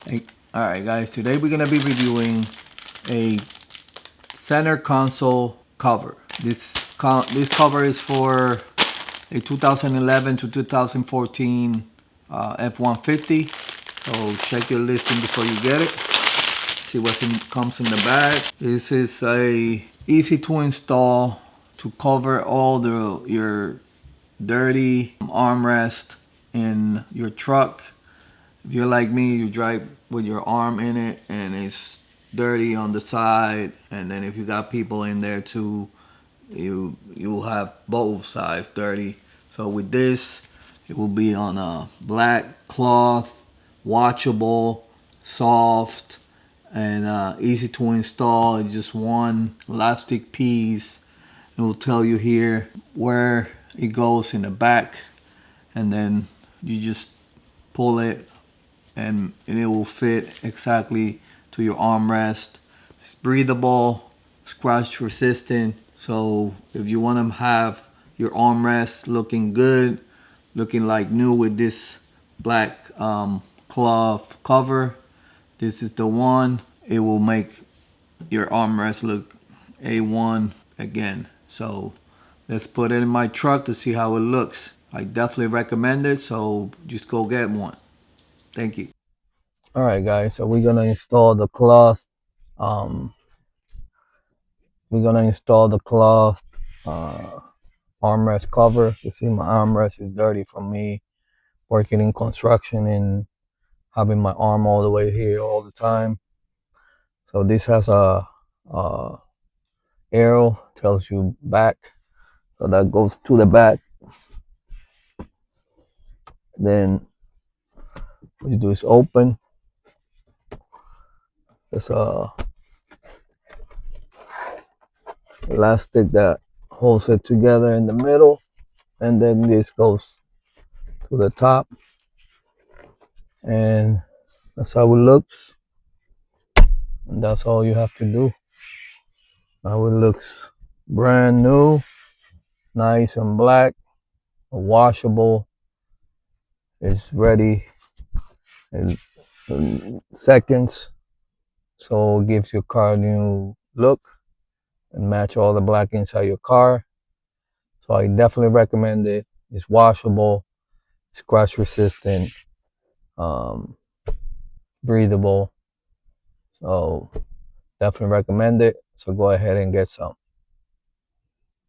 Hey, all right, guys. Today we're gonna be reviewing a center console cover. This cover is for a 2011 to 2014 F150. So check your listing before you get it. See what comes in the bag. This is a easy to install to cover all your dirty armrest in your truck. If you're like me, you drive with your arm in it and it's dirty on the side, and then if you got people in there too, you have both sides dirty. So with this, it will be on a black cloth, washable, soft, and easy to install. It's just one elastic piece. It will tell you here where it goes in the back, and then you just pull it and it will fit exactly to your armrest. It's breathable, scratch resistant. So if you want to have your armrest looking good, looking like new with this black cloth cover, this is the one. It will make your armrest look A1 again. So let's put it in my truck to see how it looks. I definitely recommend it, so just go get one. Thank you. All right, guys. So we're gonna install the cloth. Um, we're gonna install the cloth uh, armrest cover. You see, my armrest is dirty from me working in construction and having my arm all the way here all the time. So this has a arrow, tells you back. So that goes to the back. Then what you do is open. There's a elastic that holds it together in the middle, and then this goes to the top, and that's how it looks. And that's all you have to do. Now it looks brand new, nice and black, washable. It's ready in seconds, so it gives your car a new look and match all the black inside your car. So I definitely recommend it. It's washable, scratch resistant, um, breathable. So definitely recommend it. So go ahead and get some.